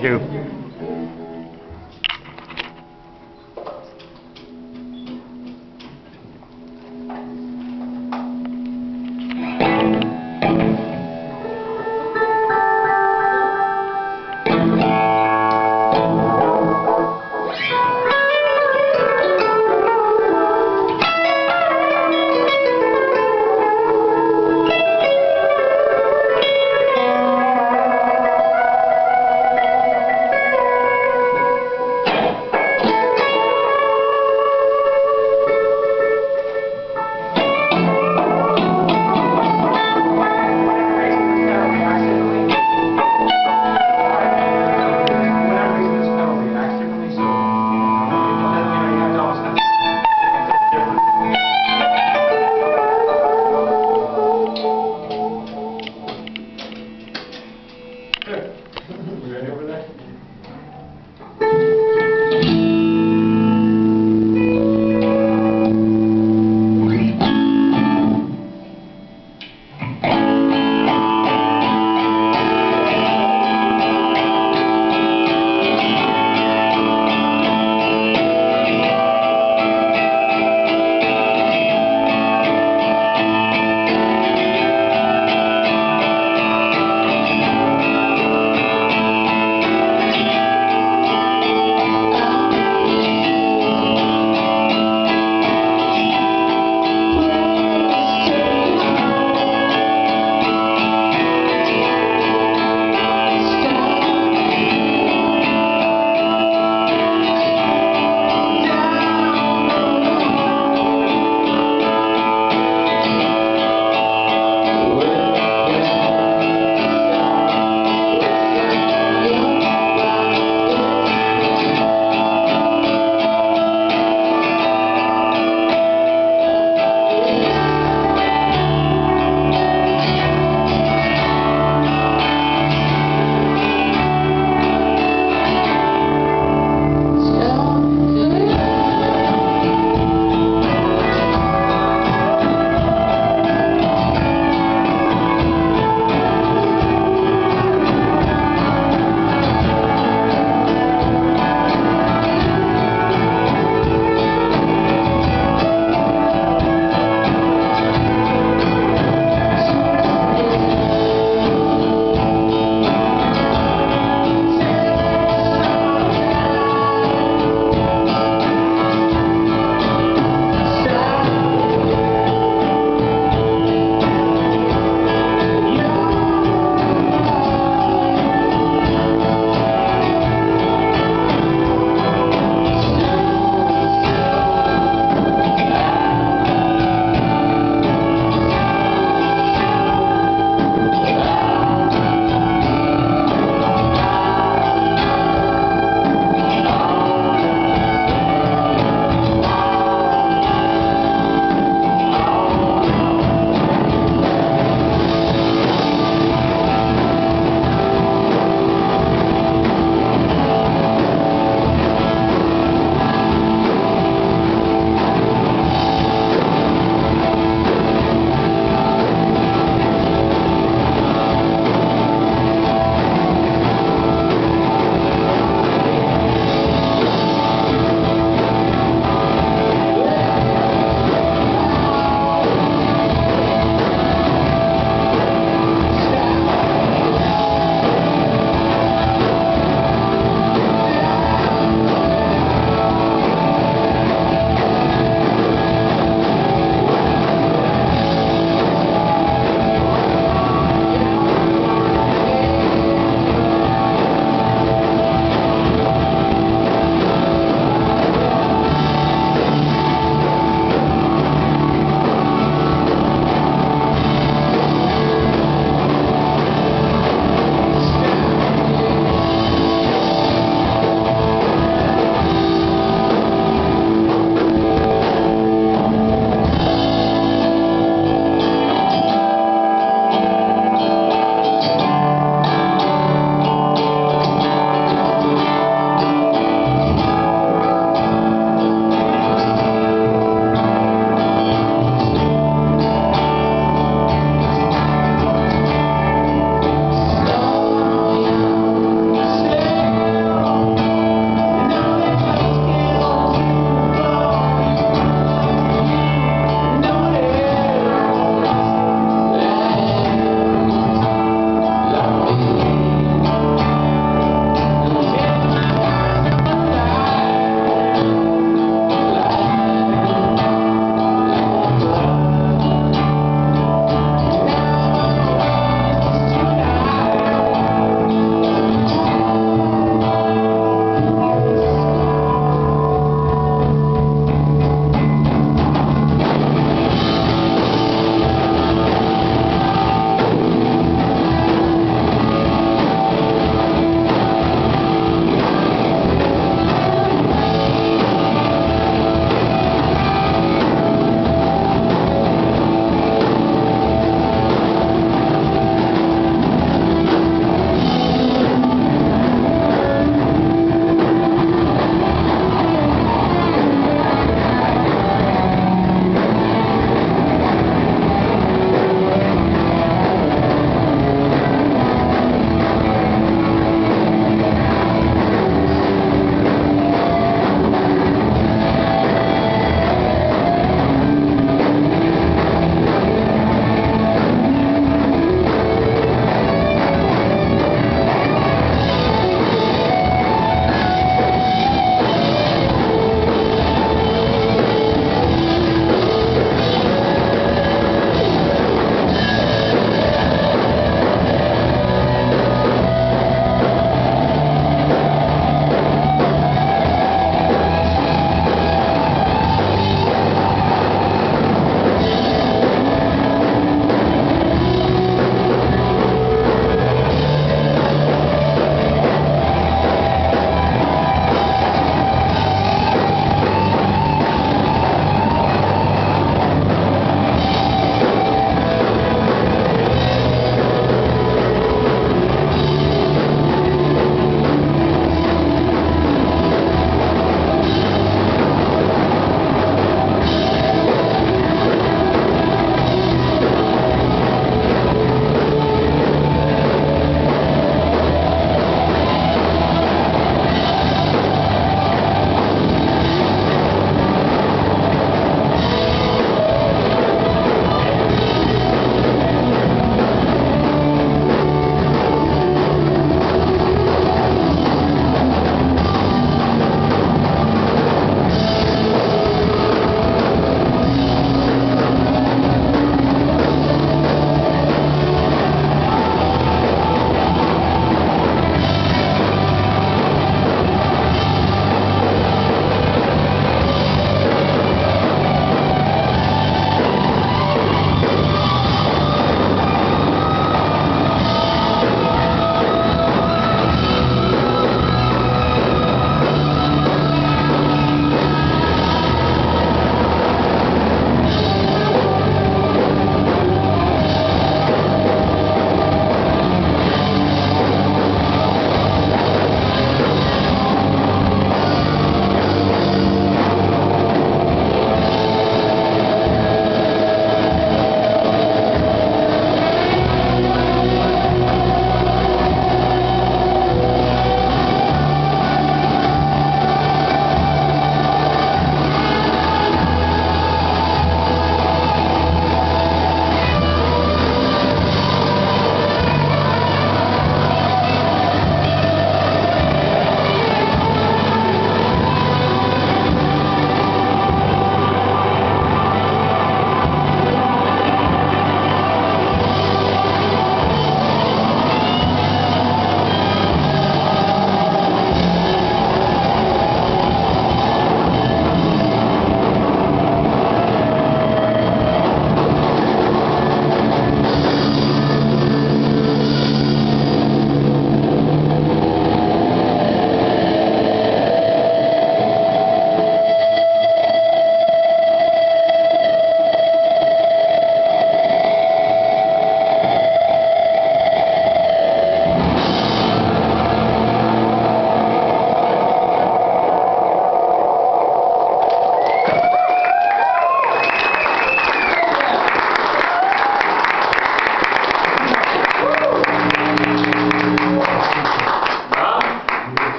Thank you.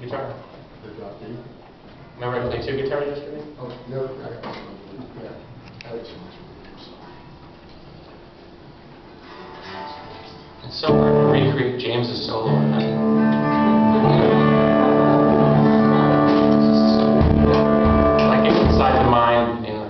guitar? The jockey. Remember I played 2 guitars yesterday? Oh, no, I got some. Yeah, I had so much with It's so hard to recreate James's solo on that. Like inside the mind, you know.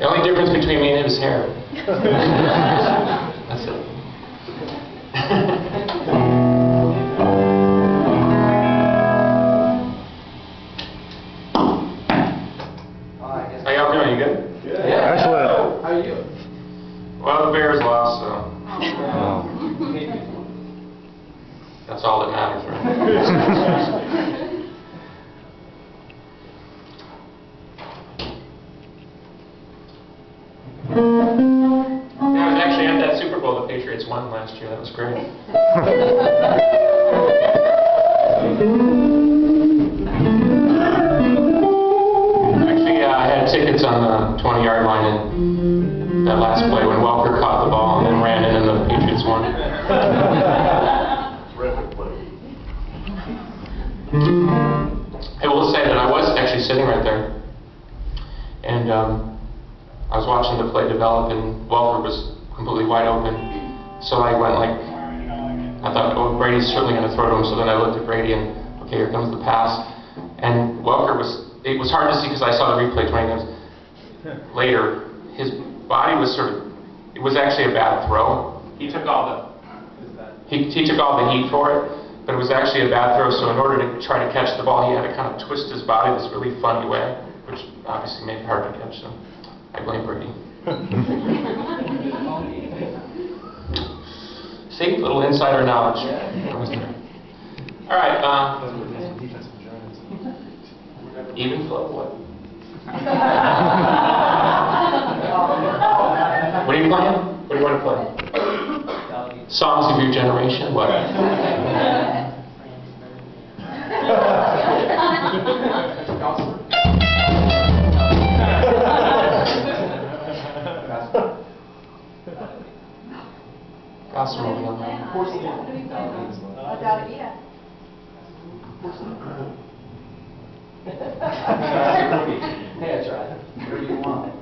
The only difference between me and him is hair. That's it. How y'all doing? You good? Good. Yeah. Excellent. How are you? Well, the Bears lost, so that's all that matters, right? Yeah, I was actually at that Super Bowl the Patriots won last year. That was great. on the 20-yard line in that last play when Welker caught the ball and then ran in and the Patriots won. Terrific play. I will say that I was actually sitting right there, and I was watching the play develop, and Welker was completely wide open. So I went like, I thought, oh, Brady's certainly going to throw to him. So then I looked at Brady, and okay, here comes the pass. And Welker it was hard to see because I saw the replay 20 minutes later. His body was it was actually a bad throw. He took all he took all the heat for it, but it was actually a bad throw. So in order to try to catch the ball, he had to kind of twist his body this really funny way, which obviously made it hard to catch. So I blame Brady. See, little insider knowledge. All right. Even flow. What? What are you playing? What do you want to play? Songs of your generation. What? Gospel movie on that. Hey, I tried. Whatever you want.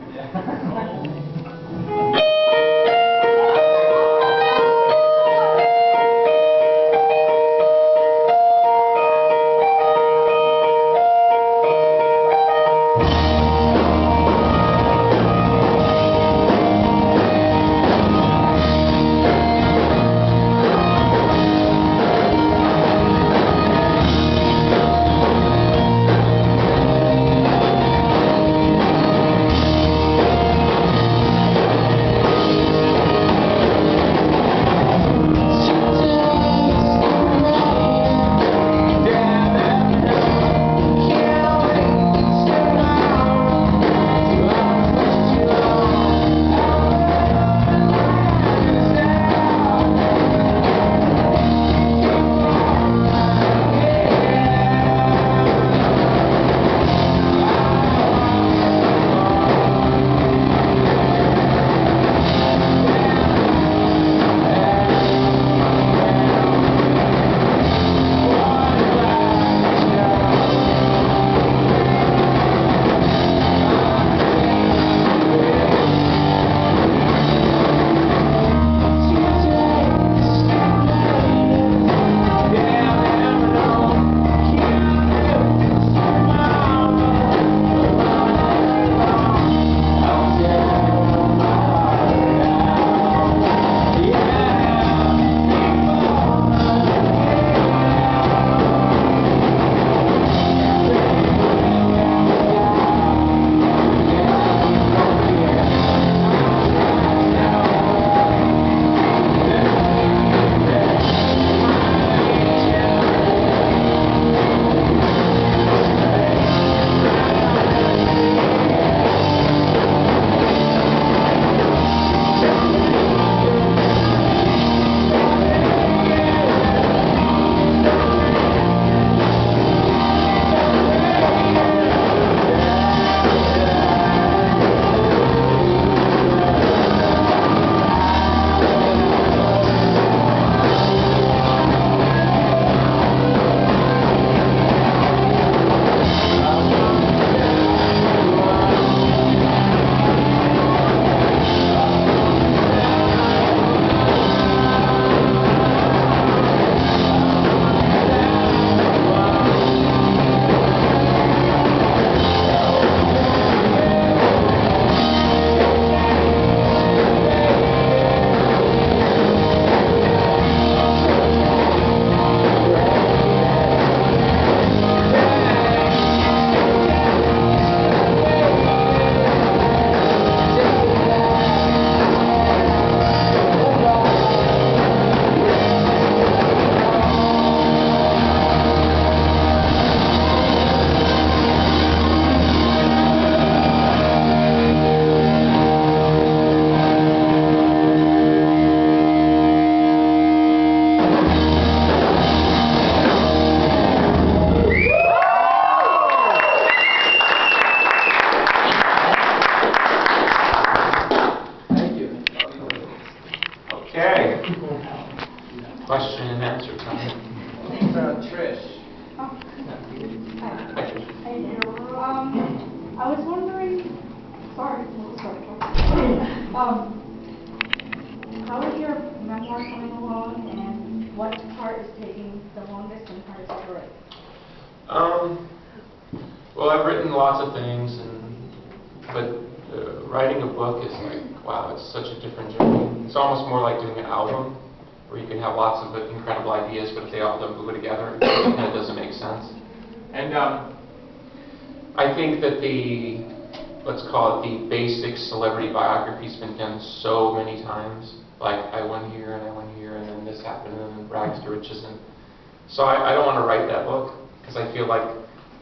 I was wondering, sorry, how is your memoir coming along, and what part is taking the longest and hardest to write? Well, I've written lots of things, but writing a book is like, wow, it's such a different journey. It's almost more like doing an album, where you can have lots of incredible ideas, but if they all don't glue together, it kind of doesn't make sense. And I think that let's call it the basic celebrity biography's been done so many times. Like, I went here, and I went here, and then this happened, and then rags to riches. And so I don't want to write that book, because I feel like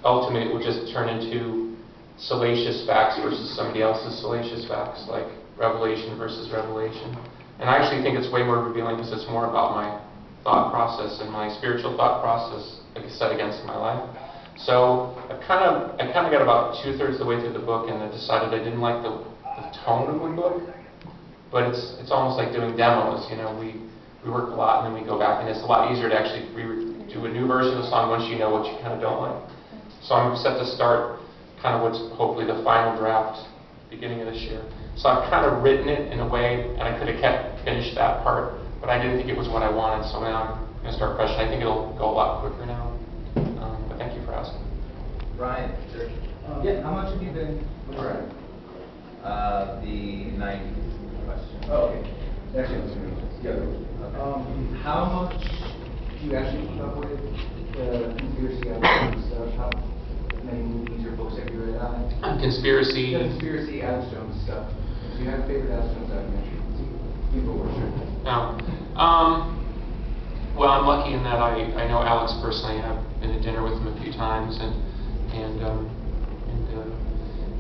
ultimately it will just turn into salacious facts versus somebody else's salacious facts, like revelation versus revelation. And I actually think it's way more revealing because it's more about my thought process and my spiritual thought process, like I said, against my life. So I kind of got about 2/3 of the way through the book, and I decided I didn't like the tone of the book. But it's almost like doing demos. You know, we work a lot and then we go back, and it's a lot easier to actually do a new version of the song once you know what you kind of don't like. So I'm set to start kind of what's hopefully the final draft beginning of this year. So I've kind of written it in a way, and I could have finished that part, but I didn't think it was what I wanted, so now I'm going to start fresh. I think it'll go a lot quicker now. But thank you for asking. Ryan, sure. Yeah, how much have you been with Ryan? The 90s question. Oh, okay. Actually, let's move this. Yeah. How much do you actually keep up with the conspiracy and stuff? How many movies or books have you read on it? Conspiracy. The conspiracy, Alex Jones stuff. Do you have a favorite Alex Jones documentary? People were sure. No. Well, I'm lucky in that I know Alex personally. I've been to dinner with him a few times, and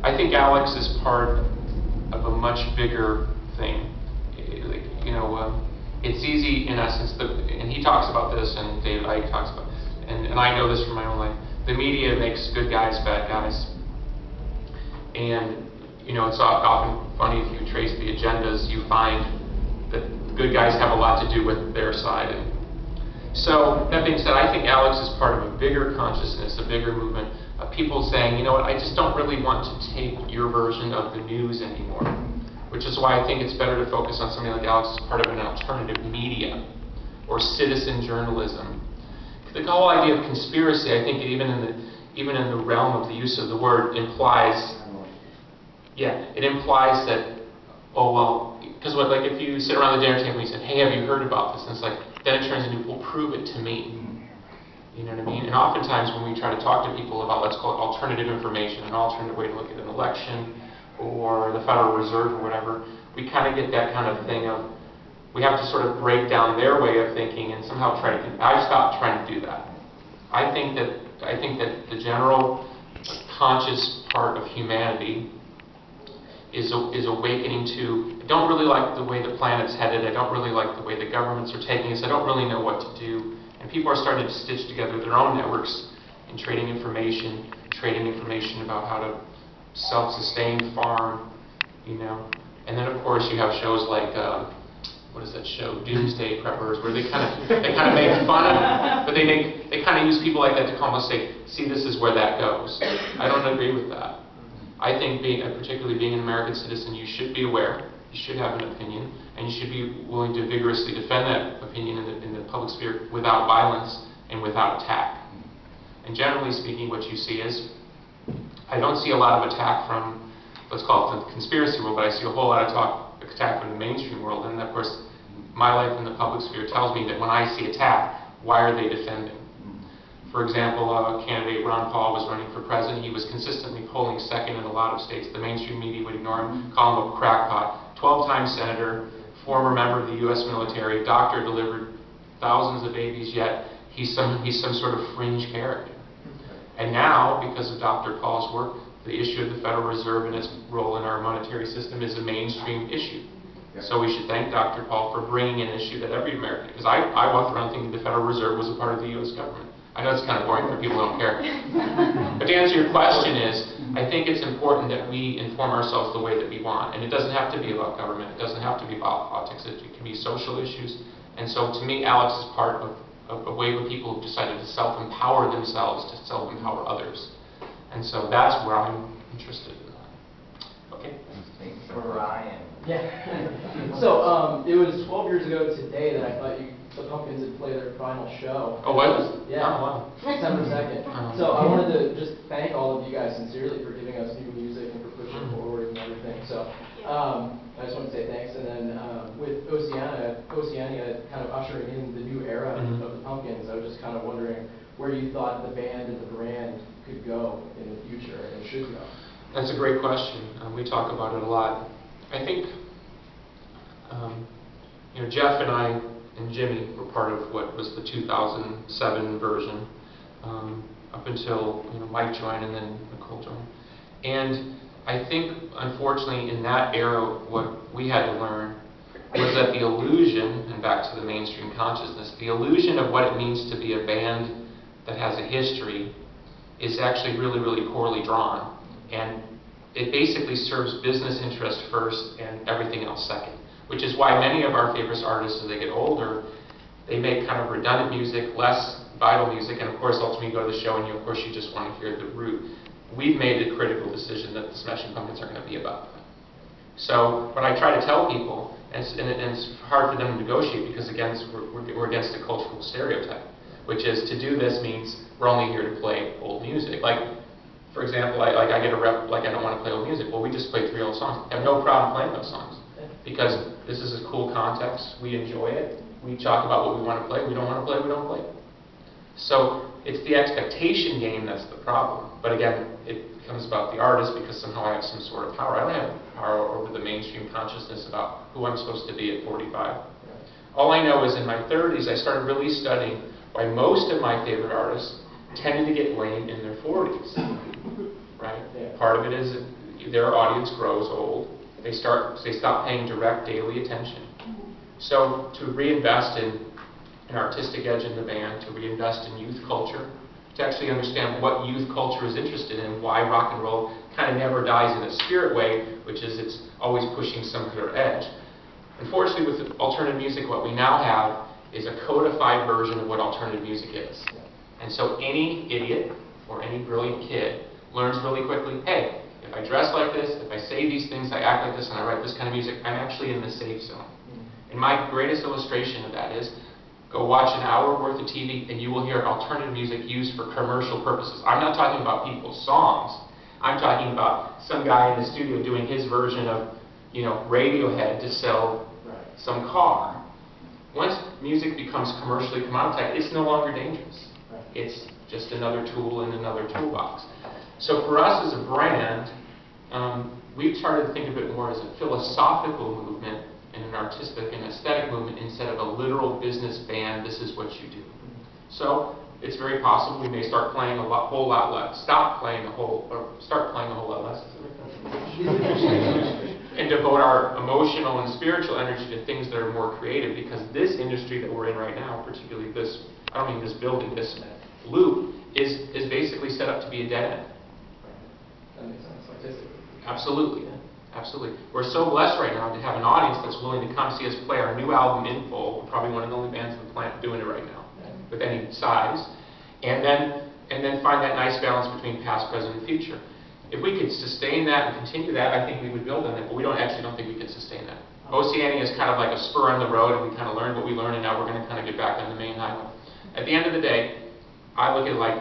I think Alex is part of a much bigger thing. It's easy in essence, and he talks about this, and David Icke talks about, and I know this from my own life. The media makes good guys bad guys, and it's often funny if you trace the agendas, you find that good guys have a lot to do with their side. And so that being said, I think Alex is part of a bigger consciousness, a bigger movement of people saying, you know what, I just don't really want to take your version of the news anymore. Which is why I think it's better to focus on something like Alex as part of an alternative media or citizen journalism. The whole idea of conspiracy, I think, even in the realm of the use of the word, implies that, oh well, because like if you sit around the dinner table and you said, hey, have you heard about this? And it's like, then it turns into, well, prove it to me. You know what I mean? And oftentimes when we try to talk to people about, let's call it alternative information, an alternative way to look at an election, or the Federal Reserve or whatever, we kind of get that kind of thing of, we have to sort of break down their way of thinking and somehow try to, I've stopped trying to do that. I think that the general conscious part of humanity is awakening to, I don't really like the way the planet's headed, I don't really like the way the governments are taking us, I don't really know what to do. And people are starting to stitch together their own networks and trading information about how to self-sustained farm, and then of course you have shows like what is that show, Doomsday Preppers, where they kind of make fun of it, but they kind of use people like that to almost say, see, this is where that goes. I don't agree with that. I think particularly being an American citizen, you should be aware, you should have an opinion, and you should be willing to vigorously defend that opinion in the public sphere without violence and without attack. And generally speaking, what you see is, I don't see a lot of attack from, let's call it the conspiracy world, but I see a whole lot of attack from the mainstream world. And of course, my life in the public sphere tells me that when I see attack, why are they defending? For example, candidate Ron Paul was running for president. He was consistently polling second in a lot of states. The mainstream media would ignore him, call him a crackpot. 12-time senator, former member of the U.S. military, doctor, delivered thousands of babies, yet he's some sort of fringe character. And now, because of Dr. Paul's work, the issue of the Federal Reserve and its role in our monetary system is a mainstream issue. So we should thank Dr. Paul for bringing an issue that every American, because I walked around thinking the Federal Reserve was a part of the U.S. government. I know it's kind of boring for people who don't care. But to answer your question is, I think it's important that we inform ourselves the way that we want. And it doesn't have to be about government. It doesn't have to be about politics. It can be social issues. And so to me, Alex is part of a wave of people who decided to self-empower themselves to self-empower others. And so that's where I'm interested in that. Okay. Brian. Yeah. So, it was 12 years ago today that I thought the Pumpkins had played their final show. Oh, what? Yeah. Oh, wow. December 2nd. So I wanted to just thank all of you guys sincerely for giving us new music and for pushing forward and everything. So I just want to say thanks. And then with Oceania kind of ushering in the new era of the Pumpkins, I was just kind of wondering where you thought the band and the brand could go in the future and should go. That's a great question. We talk about it a lot. I think, Jeff and I and Jimmy were part of what was the 2007 version, up until Mike joined and then Nicole joined. And I think, unfortunately, in that era, what we had to learn was that the illusion, and back to the mainstream consciousness, the illusion of what it means to be a band that has a history is actually really, really poorly drawn. And it basically serves business interest first and everything else second, which is why many of our favorite artists, as they get older, they make kind of redundant music, less vital music, and of course ultimately you go to the show and of course you just want to hear the root. We've made a critical decision that the Smashing Pumpkins are going to be about that. So what I try to tell people, and it's hard for them to negotiate because again we're against a cultural stereotype, which is to do this means we're only here to play old music. Like, for example, I get a rep like I don't want to play old music. Well, we just played 3 old songs. I have no problem playing those songs because this is a cool context. We enjoy it. We talk about what we want to play. We don't want to play. We don't play. So it's the expectation game that's the problem. But again, it comes about the artist because somehow I have some sort of power. I don't have power over the mainstream consciousness about who I'm supposed to be at 45. All I know is in my 30s, I started really studying why most of my favorite artists tended to get lame in their 40s. Right? Part of it is that their audience grows old. They stop paying direct daily attention. So to reinvest in an artistic edge in the band, to reinvest in youth culture, to actually understand what youth culture is interested in, why rock and roll kind of never dies in a spirit way, which is it's always pushing some sort of edge. Unfortunately, with alternative music, what we now have is a codified version of what alternative music is. And so any idiot or any brilliant kid learns really quickly, hey, if I dress like this, if I say these things, I act like this, and I write this kind of music, I'm actually in the safe zone. And my greatest illustration of that is, go watch an hour worth of TV and you will hear alternative music used for commercial purposes. I'm not talking about people's songs. I'm talking about some guy in the studio doing his version of, Radiohead to sell some car. Once music becomes commercially commoditized, it's no longer dangerous. It's just another tool in another toolbox. So for us as a brand, we've started to think of it more as a philosophical movement and an artistic and aesthetic movement instead of a literal business band, this is what you do. So it's very possible we may start playing whole lot less, start playing a whole lot less, and devote our emotional and spiritual energy to things that are more creative, because this industry that we're in right now, particularly this, I don't mean this building, this loop, is basically set up to be a dead end. That makes sense, artistically. Absolutely. Absolutely. We're so blessed right now to have an audience that's willing to come see us play our new album in full. We're probably one of the only bands on the planet doing it right now, with any size. And then find that nice balance between past, present, and future. If we could sustain that and continue that, I think we would build on it, but we don't think we can sustain that. Oceania is kind of like a spur on the road, and we kind of learned what we learned, and now we're going to kind of get back on the main highway. At the end of the day, I look at it like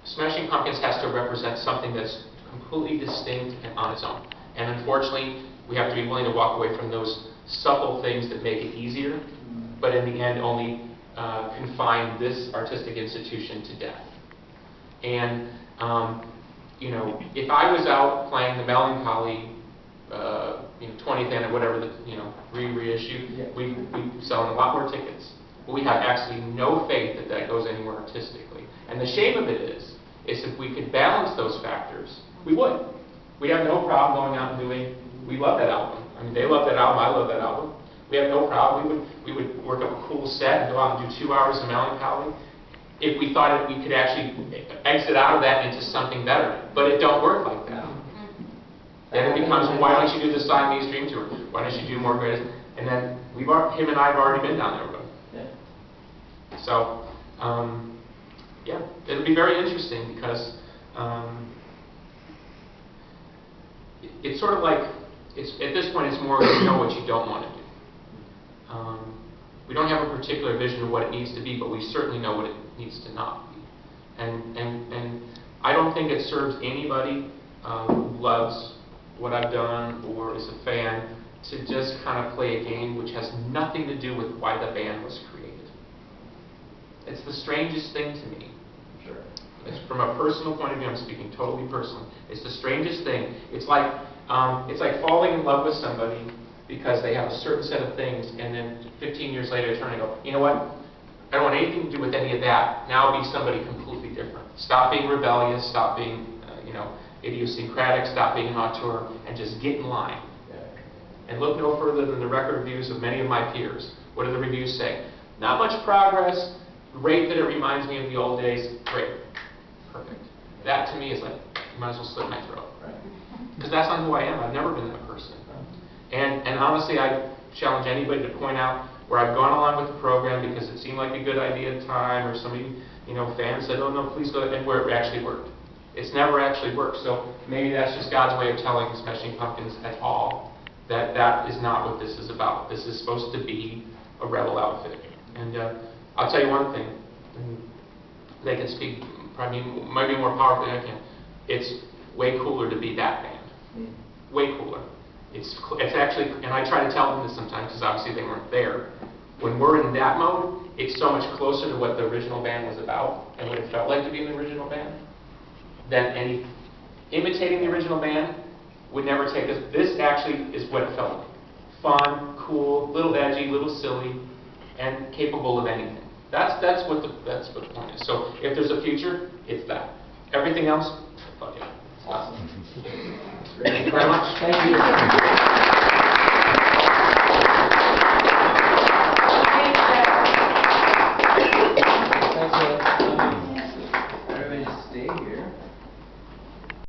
Smashing Pumpkins has to represent something that's completely distinct and on its own. And unfortunately, we have to be willing to walk away from those supple things that make it easier, but in the end only confine this artistic institution to death. And if I was out playing the Melancholy 20th and whatever the reissue, we'd be selling a lot more tickets. But we have actually no faith that that goes anywhere artistically. And the shame of it is if we could balance those factors, we would. We have no problem going out and doing, we love that album. I mean, they love that album, I love that album. We have no problem. We would work up a cool set and go out and do 2 hours of Melancholy if we thought we could actually exit out of that into something better. But it don't work like that. Then it becomes, why don't you do the Siamese Dream Tour? Why don't you do more greatest? And then him and I have already been down that road. So, yeah, it'll be very interesting because it's sort of like, at this point it's more you know what you don't want to do. We don't have a particular vision of what it needs to be, but we certainly know what it needs to not be. And I don't think it serves anybody who loves what I've done or is a fan to just kind of play a game which has nothing to do with why the band was created. It's the strangest thing to me. Sure. It's from a personal point of view, I'm speaking totally personally. It's the strangest thing. It's like falling in love with somebody because they have a certain set of things, and then 15 years later, they turn and go, you know what? I don't want anything to do with any of that. Now I'll be somebody completely different. Stop being rebellious. Stop being, idiosyncratic. Stop being an auteur, and just get in line. And look no further than the record reviews of many of my peers. What do the reviews say? Not much progress. Great that it reminds me of the old days. Great. Perfect. That to me is like, you might as well slit my throat. Because that's not who I am. I've never been that person. And honestly, I challenge anybody to point out where I've gone along with the program because it seemed like a good idea at the time, or somebody, fans said, oh no, please go, and where it actually worked. It's never actually worked. So maybe that's just God's way of telling Smashing Pumpkins at all that that is not what this is about. This is supposed to be a rebel outfit. And I'll tell you one thing, and they can speak probably maybe more powerfully than I can. It's way cooler to be that band. Way cooler. It's actually, and I try to tell them this sometimes because obviously they weren't there. When we're in that mode, it's so much closer to what the original band was about and what it felt like to be in the original band than any imitating the original band would never take us. This actually is what it felt like. Fun, cool, little edgy, little silly, and capable of anything. That's what the point is. So if there's a future, it's that. Everything else, fuck it. Awesome. Thank you very much. Thank you.